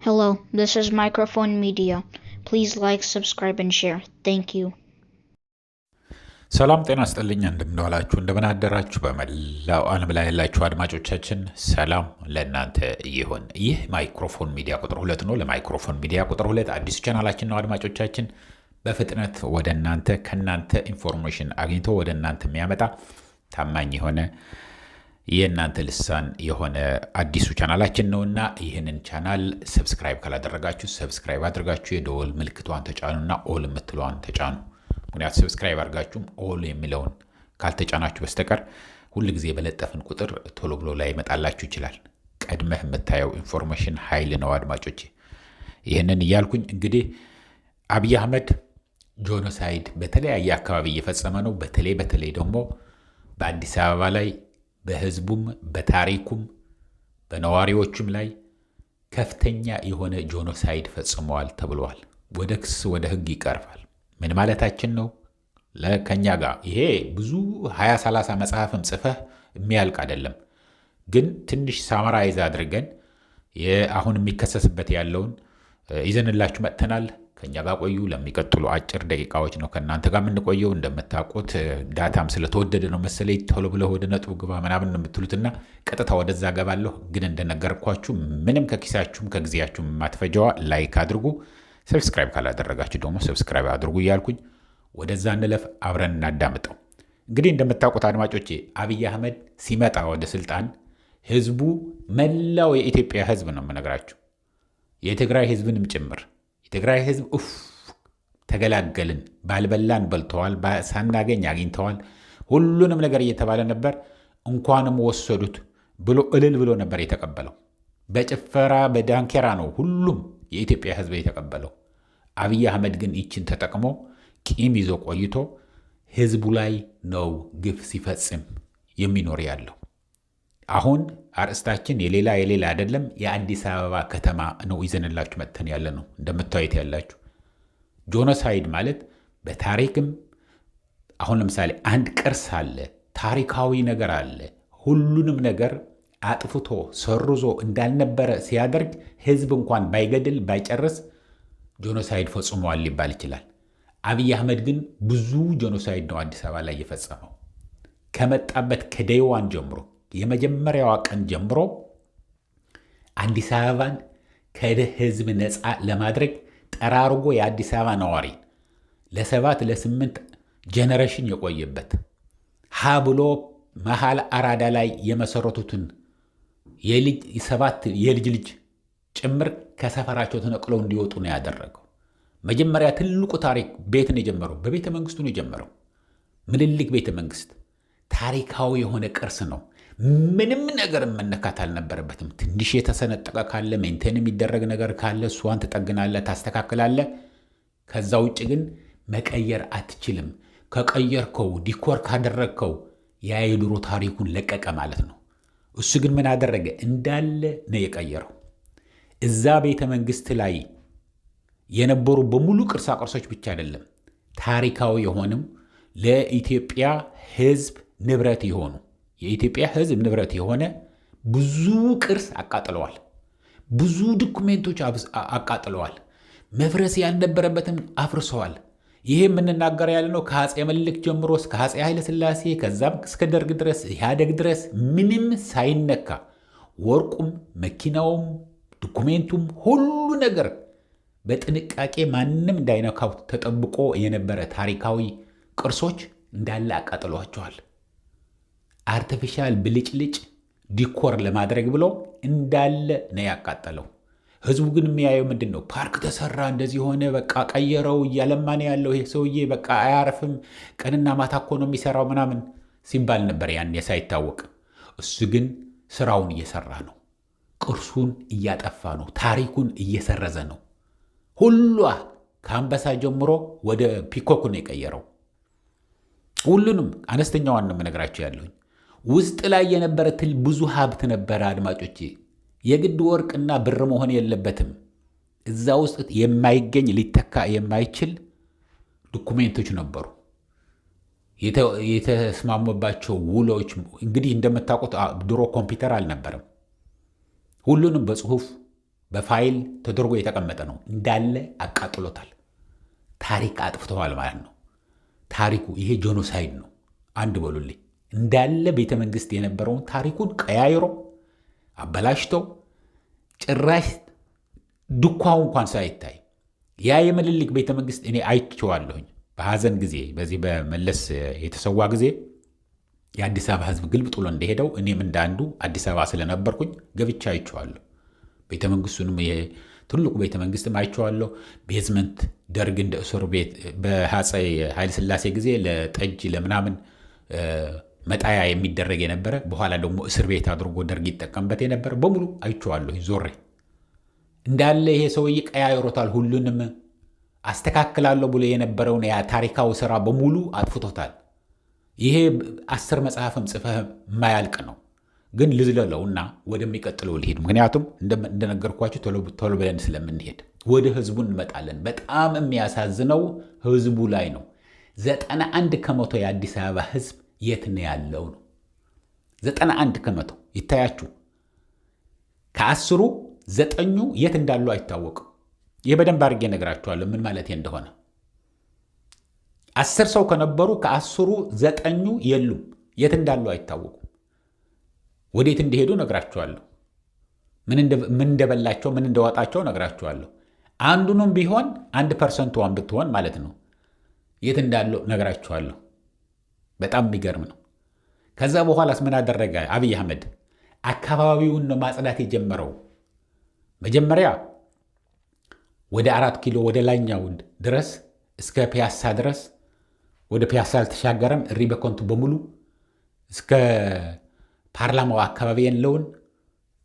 Hello, this is Microphone Media. Please like, subscribe, and share. Thank you. ሰላም ጤና ይስጥልኝ። እንደምንዋላችሁ እንደምናደራችሁ በመላው ዓለም ላይ ያላችሁ አድማጮቻችን ሰላም ለእናንተ ይሁን። ይህ ማይክሮፎን ሚዲያ ቁጥር 2 ነው። ለማይክሮፎን ሚዲያ ቁጥር 2 አዲስ ቻናላችን ነው። አድማጮቻችን በፍጥነት ወደ እናንተ ከናንተ ኢንፎርሜሽን አግኝቶ ወደ እናንተ የሚያመጣ ታማኝ የሆነ የእናንተ ልሳን የሆነ አዲሱ ቻናላችን ነውና ይህንን ቻናል ሰብስክራይብ ካላደረጋችሁ ሰብስክራይብ አድርጋችሁ የደወል ምልክቷን ተጫኑና ኦል የምትለዋን ተጫኑ። ምክንያቱም ሰብስክራይብ አድርጋችሁም ኦል የሚለውን ካልተጫናችሁ በስተቀር ሁል ጊዜ በለጠፍን ቁጥር ቶሎ ብሎ ላይ ይመጣላችሁ ይችላል። ቀድመህ የምታየው ኢንፎርሜሽን ኃይል ነው አድማጮቼ። ይህንን እያልኩኝ እንግዲህ አብይ አህመድ ጆኖሳይድ በተለያየ አካባቢ እየፈጸመ ነው። በተለይ ደግሞ በአዲስ አበባ ላይ በህዝቡም በታሪኩም በነዋሪዎችም ላይ ከፍተኛ የሆነ ጆኖሳይድ ፈጽመዋል ተብሏል። ወደ ክስ ወደ ህግ ይቀርባል። ምን ማለታችን ነው? ለከኛ ጋር ይሄ ብዙ 20-30 መጽሐፍም ጽፈህ የሚያልቅ አይደለም። ግን ትንሽ ሳመራይዝ አድርገን አሁን የሚከሰስበት ያለውን ይዘንላችሁ መጥተናል። ከኛ ጋር ቆዩ። ለሚቀጥሉ አጭር ደቂቃዎች ነው ከናንተ ጋር የምንቆየው። እንደምታውቁት ዳታም ስለተወደደ ነው መሰለኝ ቶሎ ብለህ ወደ ነጥቡ ግባ ምናምን የምትሉትና ቀጥታ ወደዛ ገባለሁ። ግን እንደነገርኳችሁ ምንም ከኪሳችሁም ከጊዜያችሁም የማትፈጀዋ ላይክ አድርጉ። ሰብስክራይብ ካላደረጋችሁ ደግሞ ሰብስክራይብ አድርጉ እያልኩኝ ወደዛ እንለፍ፣ አብረን እናዳምጠው። እንግዲህ እንደምታውቁት አድማጮቼ አብይ አህመድ ሲመጣ ወደ ስልጣን ህዝቡ መላው የኢትዮጵያ ህዝብ ነው የምነግራችሁ፣ የትግራይ ህዝብንም ጭምር የትግራይ ህዝብ ተገላገልን፣ ባልበላን በልተዋል፣ ሳናገኝ አግኝተዋል፣ ሁሉንም ነገር እየተባለ ነበር። እንኳንም ወሰዱት ብሎ እልል ብሎ ነበር የተቀበለው። በጭፈራ በዳንኬራ ነው ሁሉም የኢትዮጵያ ህዝብ የተቀበለው። አብይ አህመድ ግን ይችን ተጠቅሞ ቂም ይዞ ቆይቶ ህዝቡ ላይ ነው ግፍ ሲፈጽም የሚኖር ያለው። አሁን አርእስታችን የሌላ አይደለም፣ የአዲስ አበባ ከተማ ነው ይዘንላችሁ መጥተን ያለ ነው። እንደምታዩት ያላችሁ ጆኖሳይድ ማለት በታሪክም አሁን ለምሳሌ አንድ ቅርስ አለ፣ ታሪካዊ ነገር አለ። ሁሉንም ነገር አጥፍቶ ሰርዞ እንዳልነበረ ሲያደርግ ህዝብ እንኳን ባይገድል ባይጨርስ ጆኖሳይድ ፈጽሟል ሊባል ይችላል። አብይ አህመድ ግን ብዙ ጆኖሳይድ ነው አዲስ አበባ ላይ የፈጸመው። ከመጣበት ከደይዋን ጀምሮ የመጀመሪያዋ ቀን ጀምሮ አዲስ አበባን ከህዝብ ነፃ ለማድረግ ጠራርጎ የአዲስ አበባ ነዋሪ ለ7 ለ8 ጀነሬሽን የቆየበት ሀ ብሎ መሃል አራዳ ላይ የመሰረቱትን የልጅ ልጅ ጭምር ከሰፈራቸው ተነቅለው እንዲወጡ ነው ያደረገው። መጀመሪያ ትልቁ ታሪክ ቤት ነው የጀመረው፣ በቤተ መንግስቱ ነው የጀመረው። ምኒልክ ቤተ መንግስት ታሪካዊ የሆነ ቅርስ ነው። ምንም ነገር መነካት አልነበረበትም። ትንሽ የተሰነጠቀ ካለ ሜንቴን የሚደረግ ነገር ካለ እሷን ትጠግናለህ፣ ታስተካክላለህ። ከዛ ውጭ ግን መቀየር አትችልም። ከቀየርከው ዲኮር ካደረግከው ያ የድሮ ታሪኩን ለቀቀ ማለት ነው። እሱ ግን ምን አደረገ? እንዳለ ነው የቀየረው። እዛ ቤተ መንግስት ላይ የነበሩ በሙሉ ቅርሳ ቅርሶች ብቻ አይደለም፣ ታሪካዊ የሆንም ለኢትዮጵያ ህዝብ ንብረት የሆኑ የኢትዮጵያ ህዝብ ንብረት የሆነ ብዙ ቅርስ አቃጥለዋል። ብዙ ዶኩሜንቶች አቃጥለዋል። መፍረስ ያልነበረበትም አፍርሰዋል። ይሄ የምንናገር ያለ ነው ከአፄ ምኒልክ ጀምሮ እስከ አፄ ኃይለ ሥላሴ ከዛም እስከ ደርግ ድረስ ኢህአደግ ድረስ ምንም ሳይነካ ወርቁም፣ መኪናውም፣ ዶኩሜንቱም ሁሉ ነገር በጥንቃቄ ማንም እንዳይነካው ተጠብቆ የነበረ ታሪካዊ ቅርሶች እንዳለ አቃጥሏቸዋል። አርቲፊሻል ብልጭልጭ ዲኮር ለማድረግ ብሎ እንዳለ ነው ያቃጠለው። ህዝቡ ግን የሚያየው ምንድን ነው? ፓርክ ተሰራ፣ እንደዚህ ሆነ፣ በቃ ቀየረው፣ እያለማን ያለው ይሄ ሰውዬ በቃ አያርፍም፣ ቀንና ማታ እኮ ነው የሚሰራው ምናምን ሲባል ነበር ያኔ ሳይታወቅ። እሱ ግን ስራውን እየሰራ ነው። ቅርሱን እያጠፋ ነው። ታሪኩን እየሰረዘ ነው። ሁሏ ከአንበሳ ጀምሮ ወደ ፒኮክ ነው የቀየረው። ሁሉንም አነስተኛዋን ነው የምነግራቸው ያለሁኝ። ውስጥ ላይ የነበረ ብዙ ሀብት ነበረ አድማጮቼ። የግድ ወርቅና ብር መሆን የለበትም። እዛ ውስጥ የማይገኝ ሊተካ የማይችል ዶኩሜንቶች ነበሩ፣ የተስማሙባቸው ውሎች። እንግዲህ እንደምታውቁት ድሮ ኮምፒውተር አልነበረም። ሁሉንም በጽሁፍ በፋይል ተደርጎ የተቀመጠ ነው። እንዳለ አቃጥሎታል። ታሪክ አጥፍተዋል ማለት ነው። ታሪኩ ይሄ ጄኖሳይድ ነው። አንድ በሉልኝ። እንዳለ ቤተ መንግስት የነበረውን ታሪኩን ቀያይሮ አበላሽተው ጭራሽ ድኳው እንኳን ሳይታይ ያ የምኒልክ ቤተ መንግስት እኔ አይቼዋለሁኝ በሐዘን ጊዜ በዚህ በመለስ የተሰዋ ጊዜ የአዲስ አበባ ህዝብ ግልብ ጥሎ እንደሄደው እኔም እንዳንዱ አዲስ አበባ ስለነበርኩኝ ገብቻ አይቼዋለሁ። ቤተ መንግስቱንም ትልቁ ቤተ መንግስትም አይቼዋለሁ። ቤዝመንት ደርግ እንደ እስር ቤት በአፄ ኃይለ ሥላሴ ጊዜ ለጠጅ ለምናምን መጣያ የሚደረግ የነበረ በኋላ ደግሞ እስር ቤት አድርጎ ደርግ ይጠቀምበት የነበረ በሙሉ አይቼዋለሁ ዞሬ። እንዳለ ይሄ ሰውዬ ቀያይሮታል። ሁሉንም አስተካክላለሁ ብሎ የነበረውን ያ ታሪካዊ ስራ በሙሉ አጥፍቶታል። ይሄ 10 መጽሐፍም ጽፈህ የማያልቅ ነው። ግን ልዝለለውና ወደሚቀጥለው ልሄድ። ምክንያቱም እንደነገርኳችሁ ቶሎ ብለን ስለምንሄድ ወደ ህዝቡ እንመጣለን። በጣም የሚያሳዝነው ህዝቡ ላይ ነው። 91 ከመቶ የአዲስ አበባ ህዝብ የት ነው ያለው ነው። 91 ከመቶ ይታያችሁ። ከ10ሩ 9ኙ የት እንዳሉ አይታወቅም። ይህ በደንብ አድርጌ እነግራችኋለሁ ምን ማለት እንደሆነ። 10 ሰው ከነበሩ ከ10ሩ 9ኙ የሉም፣ የት እንዳሉ አይታወቁም። ወዴት እንደሄዱ ነግራችኋለሁ። ምን እንደበላቸው ምን እንደወጣቸው ነግራችኋለሁ። አንዱንም ቢሆን 1% ብትሆን ማለት ነው የት እንዳለው ነግራችኋለሁ። በጣም የሚገርም ነው። ከዛ በኋላስ ምን አደረገ አብይ አህመድ? አካባቢውን ነው ማጽዳት የጀመረው። መጀመሪያ ወደ 4 ኪሎ ወደ ላይኛው ድረስ እስከ ፒያሳ ድረስ ወደ ፒያሳ አልተሻገረም። ሪበኮንቱ በሙሉ እስከ ፓርላማው አካባቢ ያለውን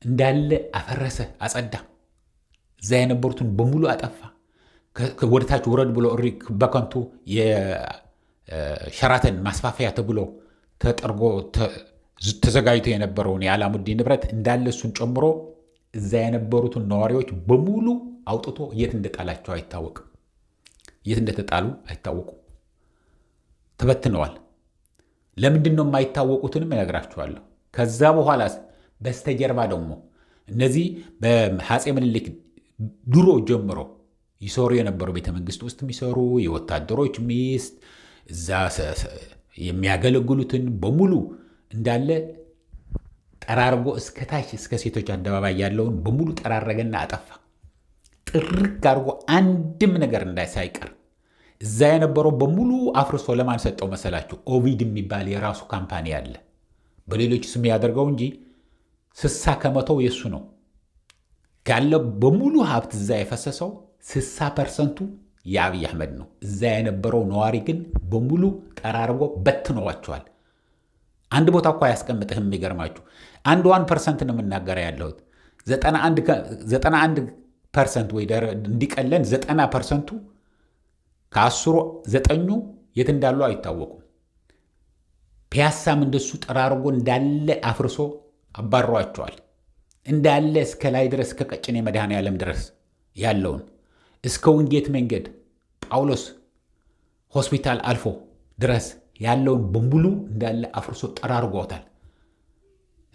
እንዳለ አፈረሰ፣ አጸዳ። እዛ የነበሩትን በሙሉ አጠፋ። ወደታች ውረድ ብሎ በከንቱ የሸራተን ማስፋፊያ ተብሎ ተጠርጎ ተዘጋጅቶ የነበረውን የአላሙዲ ንብረት እንዳለ እሱን ጨምሮ እዛ የነበሩትን ነዋሪዎች በሙሉ አውጥቶ የት እንደጣላቸው አይታወቅም። የት እንደተጣሉ አይታወቁም። ተበትነዋል። ለምንድን ነው የማይታወቁትንም እነግራችኋለሁ። ከዛ በኋላ በስተጀርባ ደግሞ እነዚህ በአፄ ምኒልክ ድሮ ጀምሮ ይሰሩ የነበሩ ቤተ መንግስት ውስጥ የሚሰሩ የወታደሮች ሚስት እዛ የሚያገለግሉትን በሙሉ እንዳለ ጠራርጎ እስከ ታች እስከ ሴቶች አደባባይ ያለውን በሙሉ ጠራረገና አጠፋ። ጥርቅ አድርጎ አንድም ነገር እንዳይሳይቀር እዛ የነበረው በሙሉ አፍርሶ ለማን ሰጠው መሰላችሁ? ኦቪድ የሚባል የራሱ ካምፓኒ አለ። በሌሎች ስም ያደርገው እንጂ 60 ከመቶው የሱ ነው። ካለ በሙሉ ሀብት እዛ የፈሰሰው 60% የአብይ አህመድ ነው። እዛ የነበረው ነዋሪ ግን በሙሉ ጠራርጎ በትነዋቸዋል። አንድ ቦታ እኮ አያስቀምጥህም። የሚገርማችሁ 1% ነው የምናገር ያለሁት። 91% ወይ እንዲቀለን 90%ቱ ከ10ሩ 9ኙ የት እንዳሉ አይታወቁም። ፒያሳም እንደሱ ጠራርጎ እንዳለ አፍርሶ አባሯቸዋል። እንዳለ እስከ ላይ ድረስ እስከ ቀጭኔ መድኃኔዓለም ድረስ ያለውን እስከ ውንጌት መንገድ ጳውሎስ ሆስፒታል አልፎ ድረስ ያለውን በሙሉ እንዳለ አፍርሶ ጠራርጎታል።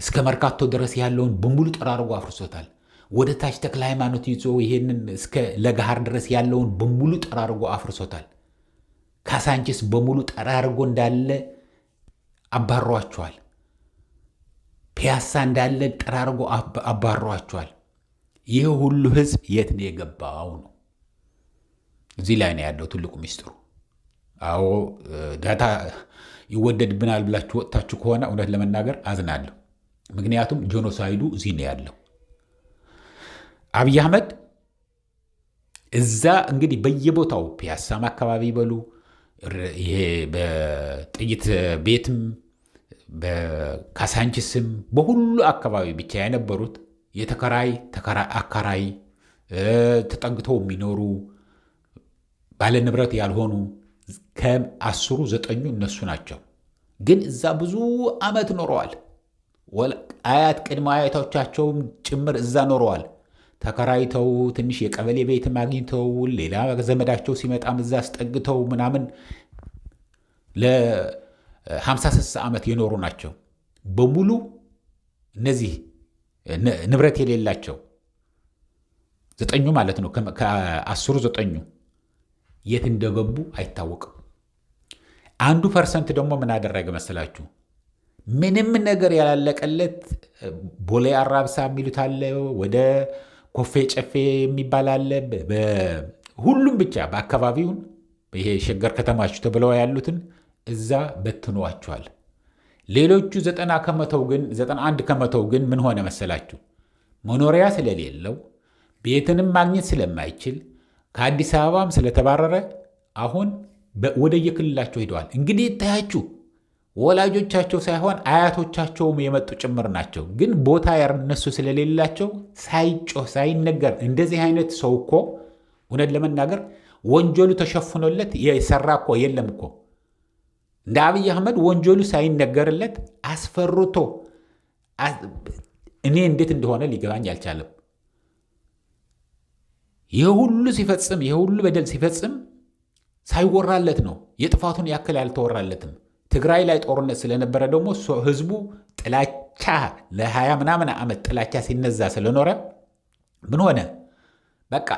እስከ መርካቶ ድረስ ያለውን በሙሉ ጠራርጎ አፍርሶታል። ወደ ታች ተክለ ሃይማኖት ይዞ ይሄንን እስከ ለገሃር ድረስ ያለውን በሙሉ ጠራርጎ አፍርሶታል። ካሳንቺስ በሙሉ ጠራርጎ እንዳለ አባሯቸዋል። ፒያሳ እንዳለ ጠራርጎ አባሯቸዋል። ይህ ሁሉ ህዝብ የት ነው የገባው ነው። እዚህ ላይ ነው ያለው ትልቁ ሚስጥሩ። አዎ ዳታ ይወደድብናል ብላችሁ ወጥታችሁ ከሆነ እውነት ለመናገር አዝናለሁ። ምክንያቱም ጄኖሳይዱ እዚህ ነው ያለው። አብይ አህመድ እዛ እንግዲህ በየቦታው ፒያሳም አካባቢ በሉ ይሄ በጥይት ቤትም በካሳንቺስም በሁሉ አካባቢ ብቻ የነበሩት አከራይ ተጠግተው የሚኖሩ ባለ ንብረት ያልሆኑ ከ10ሩ 9ኙ እነሱ ናቸው። ግን እዛ ብዙ ዓመት ኖረዋል። አያት ቅድመ አያቶቻቸውም ጭምር እዛ ኖረዋል። ተከራይተው ትንሽ የቀበሌ ቤት አግኝተው ሌላ ዘመዳቸው ሲመጣም እዛ አስጠግተው ምናምን ለ50-60 ዓመት የኖሩ ናቸው። በሙሉ እነዚህ ንብረት የሌላቸው ዘጠኙ ማለት ነው። ከ10 9 የት እንደገቡ አይታወቅም። 1% ደግሞ ምን አደረገ መሰላችሁ? ምንም ነገር ያላለቀለት ቦሌ አራብሳ የሚሉት አለ፣ ወደ ኮፌ ጨፌ የሚባል አለ። ሁሉም ብቻ በአካባቢውን ይሄ ሸገር ከተማችሁ ተብለው ያሉትን እዛ በትኗቸዋል። ሌሎቹ 91 ከመቶው ግን ምን ሆነ መሰላችሁ? መኖሪያ ስለሌለው ቤትንም ማግኘት ስለማይችል ከአዲስ አበባም ስለተባረረ አሁን ወደ የክልላቸው ሄደዋል። እንግዲህ ይታያችሁ፣ ወላጆቻቸው ሳይሆን አያቶቻቸውም የመጡ ጭምር ናቸው። ግን ቦታ ያነሱ ስለሌላቸው ሳይጮህ ሳይነገር እንደዚህ አይነት ሰው እኮ እውነት ለመናገር ወንጀሉ ተሸፍኖለት የሰራ እኮ የለም እኮ። እንደ አብይ አህመድ ወንጀሉ ሳይነገርለት አስፈርቶ እኔ እንዴት እንደሆነ ሊገባኝ አልቻለም። ይህ ሁሉ ሲፈጽም፣ ይህ ሁሉ በደል ሲፈጽም ሳይወራለት ነው። የጥፋቱን ያክል ያልተወራለትም። ትግራይ ላይ ጦርነት ስለነበረ ደግሞ ህዝቡ ጥላቻ ለ20 ምናምን ዓመት ጥላቻ ሲነዛ ስለኖረ ምን ሆነ? በቃ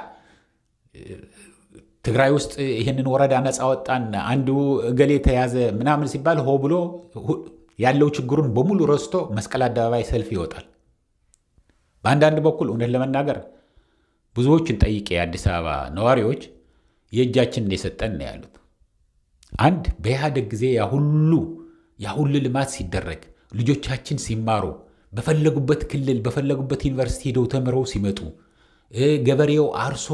ትግራይ ውስጥ ይህንን ወረዳ ነፃ ወጣን፣ አንዱ እገሌ ተያዘ ምናምን ሲባል ሆ ብሎ ያለው ችግሩን በሙሉ ረስቶ መስቀል አደባባይ ሰልፍ ይወጣል። በአንዳንድ በኩል እውነት ለመናገር ብዙዎችን ጠይቄ የአዲስ አበባ ነዋሪዎች የእጃችንን የሰጠን ነው ያሉት። አንድ በኢህአደግ ጊዜ ያሁሉ ልማት ሲደረግ ልጆቻችን ሲማሩ በፈለጉበት ክልል በፈለጉበት ዩኒቨርሲቲ ሄደው ተምረው ሲመጡ ገበሬው አርሶ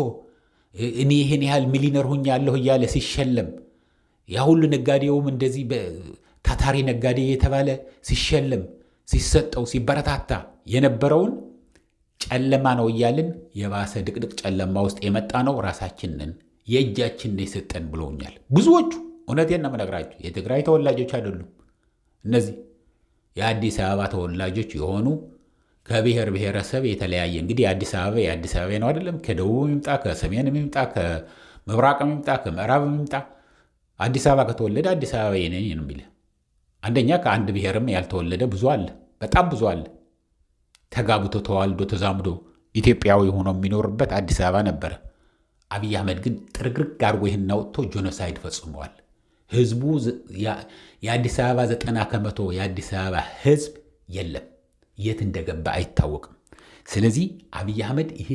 እኔ ይሄን ያህል ሚሊነር ሆኛለሁ እያለ ሲሸለም ያሁሉ ነጋዴውም እንደዚህ ታታሪ ነጋዴ የተባለ ሲሸለም ሲሰጠው ሲበረታታ የነበረውን ጨለማ ነው እያልን የባሰ ድቅድቅ ጨለማ ውስጥ የመጣ ነው ራሳችንን የእጃችንን የሰጠን ብለውኛል ብዙዎቹ። እውነቴን ነው የምነግራችሁ። የትግራይ ተወላጆች አይደሉም እነዚህ የአዲስ አበባ ተወላጆች የሆኑ ከብሔር ብሔረሰብ የተለያየ እንግዲህ የአዲስ አበባ ነው አይደለም። ከደቡብ ይምጣ፣ ከሰሜን ይምጣ፣ ከምብራቅ ይምጣ፣ ከምዕራብ ይምጣ አዲስ አበባ ከተወለደ አዲስ አበባ ነኝ ነው የሚል። አንደኛ ከአንድ ብሔርም ያልተወለደ ብዙ አለ፣ በጣም ብዙ አለ። ተጋብቶ ተዋልዶ ተዛምዶ ኢትዮጵያዊ ሆኖ የሚኖርበት አዲስ አበባ ነበረ። አብይ አህመድ ግን ጥርግርግ አድርጎ ይህን አውጥቶ ጄኖሳይድ ፈጽመዋል። ህዝቡ የአዲስ አበባ 90 ከመቶ የአዲስ አበባ ህዝብ የለም፣ የት እንደገባ አይታወቅም። ስለዚህ አብይ አህመድ ይሄ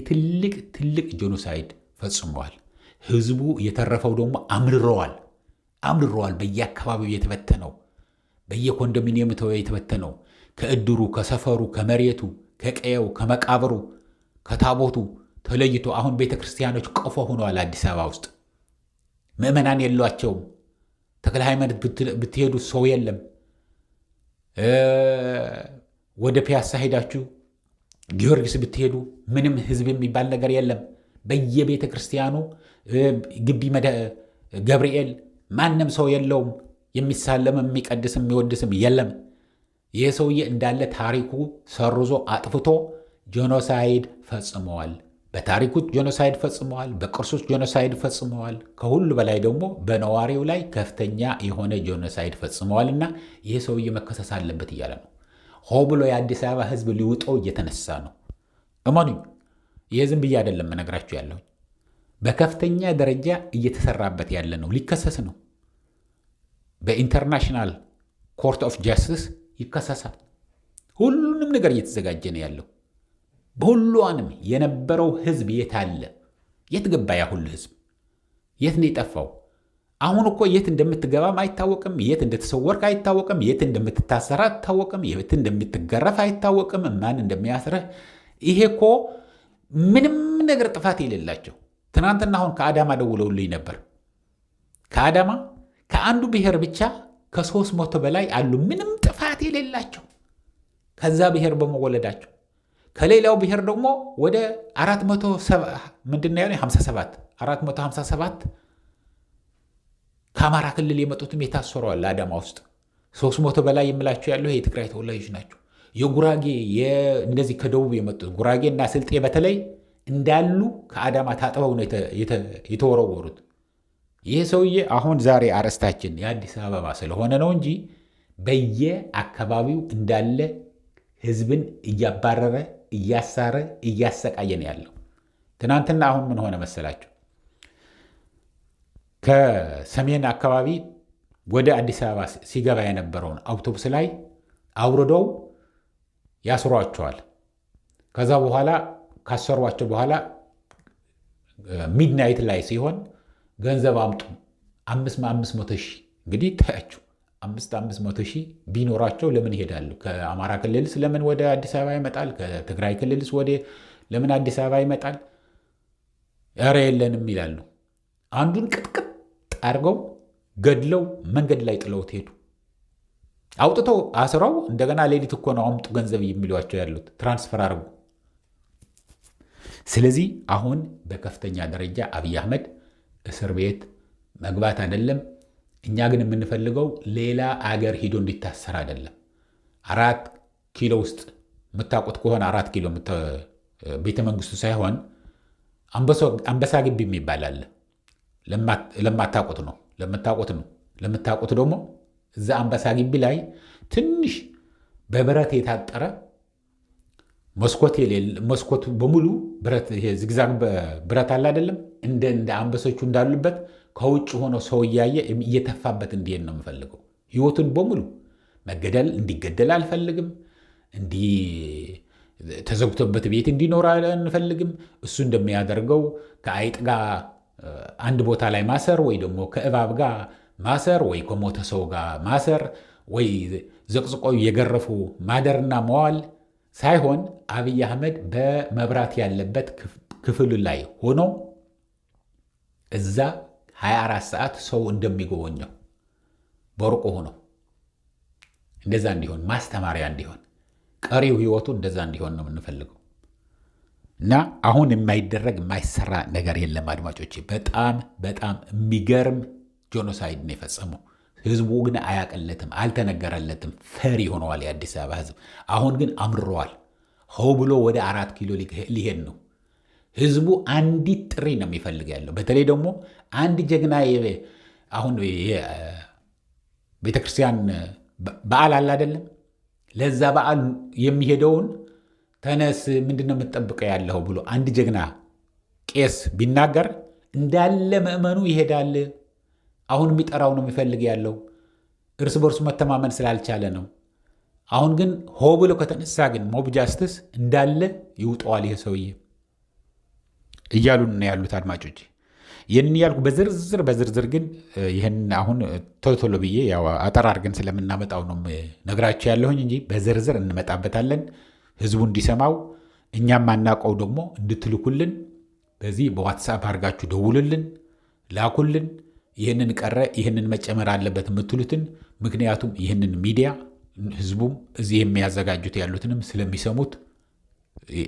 ትልቅ ጄኖሳይድ ፈጽመዋል። ህዝቡ የተረፈው ደግሞ አምርረዋል። በየአካባቢው የተበተነው በየኮንዶሚኒየም የተበተነው ከእድሩ ከሰፈሩ ከመሬቱ ከቀየው ከመቃብሩ ከታቦቱ ተለይቶ አሁን ቤተ ክርስቲያኖች ቀፎ ሆነዋል። አዲስ አበባ ውስጥ ምዕመናን የሏቸውም። ተክለ ሃይማኖት ብትሄዱ ሰው የለም። ወደ ፒያሳ ሄዳችሁ ጊዮርጊስ ብትሄዱ ምንም ህዝብ የሚባል ነገር የለም። በየቤተ ክርስቲያኑ ግቢ ገብርኤል ማንም ሰው የለውም። የሚሳለም የሚቀድስም የሚወድስም የለም። ይህ ሰውዬ እንዳለ ታሪኩ ሰርዞ አጥፍቶ ጄኖሳይድ ፈጽመዋል። በታሪኩ ጄኖሳይድ ፈጽመዋል። በቅርሶች ጄኖሳይድ ፈጽመዋል። ከሁሉ በላይ ደግሞ በነዋሪው ላይ ከፍተኛ የሆነ ጄኖሳይድ ፈጽመዋል እና ይህ ሰውዬ መከሰስ አለበት እያለ ነው። ሆ ብሎ የአዲስ አበባ ህዝብ ሊውጠው እየተነሳ ነው። እመኑኝ፣ ይህ ዝም ብዬ አይደለም መነግራችሁ ያለው በከፍተኛ ደረጃ እየተሰራበት ያለ ነው። ሊከሰስ ነው። በኢንተርናሽናል ኮርት ኦፍ ጃስቲስ ይከሰሳል። ሁሉንም ነገር እየተዘጋጀ ነው ያለው። በሁሉንም የነበረው ህዝብ የት አለ? የት ገባ? ያ ሁሉ ህዝብ የት ነው የጠፋው? አሁን እኮ የት እንደምትገባም አይታወቅም። የት እንደተሰወርክ አይታወቅም። የት እንደምትታሰር አይታወቅም። የት እንደምትገረፍ አይታወቅም። ማን እንደሚያስረህ ይሄ እኮ ምንም ነገር ጥፋት የሌላቸው። ትናንትና አሁን ከአዳማ ደውለውልኝ ነበር። ከአዳማ ከአንዱ ብሔር ብቻ ከ300 በላይ አሉ ምንም ጥፋት የሌላቸው ከዛ ብሔር በመወለዳቸው። ከሌላው ብሔር ደግሞ ወደ 457 ከአማራ ክልል የመጡትም የታሰረዋል። አዳማ ውስጥ 300 በላይ የምላቸው ያለው የትግራይ ተወላጆች ናቸው። የጉራጌ እንደዚህ ከደቡብ የመጡት ጉራጌ እና ስልጤ በተለይ እንዳሉ ከአዳማ ታጥበው ነው የተወረወሩት። ይህ ሰውዬ አሁን ዛሬ አርዕስታችን የአዲስ አበባ ስለሆነ ነው እንጂ በየአካባቢው እንዳለ ህዝብን እያባረረ እያሳረ እያሰቃየን ያለው ትናንትና አሁን ምን ሆነ መሰላችሁ? ከሰሜን አካባቢ ወደ አዲስ አበባ ሲገባ የነበረውን አውቶቡስ ላይ አውርደው ያስሯቸዋል። ከዛ በኋላ ካሰሯቸው በኋላ ሚድናይት ላይ ሲሆን ገንዘብ አምጡ 500,000 እንግዲህ ታያችሁ 500,000 ቢኖራቸው ለምን ይሄዳሉ? ከአማራ ክልልስ ለምን ወደ አዲስ አበባ ይመጣል? ከትግራይ ክልልስ ለምን አዲስ አበባ ይመጣል? ኧረ የለንም ይላሉ። አንዱን ቅጥቅጥ አድርገው ገድለው መንገድ ላይ ጥለውት ሄዱ። አውጥተው አስረው እንደገና ሌሊት እኮ ነው አምጡ ገንዘብ የሚሏቸው ያሉት ትራንስፈር አድርጉ። ስለዚህ አሁን በከፍተኛ ደረጃ አብይ አህመድ እስር ቤት መግባት አይደለም። እኛ ግን የምንፈልገው ሌላ አገር ሂዶ እንዲታሰር አይደለም። 4 ኪሎ ውስጥ የምታውቁት ከሆነ 4 ኪሎ ቤተ መንግስቱ ሳይሆን አንበሳ ግቢ የሚባል አለ። ለማታውቁት ነው። ለምታውቁት ደግሞ እዛ አንበሳ ግቢ ላይ ትንሽ በብረት የታጠረ መስኮቱ በሙሉ ብረት፣ ይሄ ዝግዛግ ብረት አለ አይደለም? እንደ አንበሶቹ እንዳሉበት ከውጭ ሆኖ ሰው እያየ እየተፋበት እንዲሄድ ነው የምፈልገው። ህይወቱን በሙሉ እንዲገደል አልፈልግም። ተዘግቶበት ቤት እንዲኖር አንፈልግም። እሱ እንደሚያደርገው ከአይጥ ጋር አንድ ቦታ ላይ ማሰር፣ ወይ ደግሞ ከእባብ ጋር ማሰር፣ ወይ ከሞተ ሰው ጋር ማሰር፣ ወይ ዘቅዝቆ የገረፉ ማደርና መዋል ሳይሆን አብይ አህመድ በመብራት ያለበት ክፍል ላይ ሆኖ እዛ 24 ሰዓት ሰው እንደሚጎበኘው በርቆ ሆኖ እንደዛ እንዲሆን ማስተማሪያ እንዲሆን ቀሪው ህይወቱ እንደዛ እንዲሆን ነው የምንፈልገው። እና አሁን የማይደረግ የማይሰራ ነገር የለም አድማጮቼ። በጣም በጣም የሚገርም ጄኖሳይድ ነው የፈጸመው። ህዝቡ ግን አያቀለትም፣ አልተነገረለትም። ፈሪ ሆነዋል የአዲስ አበባ ህዝብ። አሁን ግን አምርረዋል። ሆ ብሎ ወደ 4 ኪሎ ሊሄድ ነው። ህዝቡ አንዲት ጥሪ ነው የሚፈልግ ያለው። በተለይ ደግሞ አንድ ጀግና አሁን ቤተክርስቲያን በዓል አለ አይደለም? ለዛ በዓል የሚሄደውን ተነስ ምንድነው የምትጠብቀው ያለው ብሎ አንድ ጀግና ቄስ ቢናገር እንዳለ ምዕመኑ ይሄዳል። አሁን የሚጠራው ነው የሚፈልግ ያለው። እርስ በርሱ መተማመን ስላልቻለ ነው። አሁን ግን ሆ ብሎ ከተነሳ ግን ሞብ ጃስትስ እንዳለ ይውጠዋል ይሄ ሰውዬ እያሉን ነው ያሉት አድማጮች። ይህን ያልኩ በዝርዝር ግን ይህን አሁን ቶሎ ብዬ ያው አጠር አድርገን ስለምናመጣው ነው ነግራችሁ ያለሁኝ እንጂ በዝርዝር እንመጣበታለን። ህዝቡ እንዲሰማው እኛም ማናውቀው ደግሞ እንድትልኩልን በዚህ በዋትስአፕ አድርጋችሁ ደውሉልን፣ ላኩልን። ይህንን ቀረ ይህንን መጨመር አለበት የምትሉትን፣ ምክንያቱም ይህንን ሚዲያ ህዝቡም እዚህ የሚያዘጋጁት ያሉትንም ስለሚሰሙት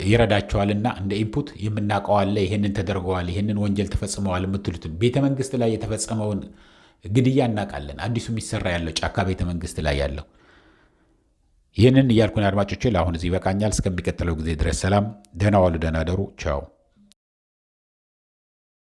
ይረዳቸዋልና እንደ ኢንፑት የምናውቀዋለ ይህንን ተደርገዋል፣ ይህንን ወንጀል ተፈጽመዋል የምትሉትን ቤተ መንግስት ላይ የተፈጸመውን ግድያ እናውቃለን። አዲሱ የሚሰራ ያለው ጫካ ቤተ መንግስት ላይ ያለው ይህንን እያልኩን አድማጮቼ ለአሁን እዚህ ይበቃኛል። እስከሚቀጥለው ጊዜ ድረስ ሰላም፣ ደህና ዋሉ፣ ደህና ደሩ። ቻው።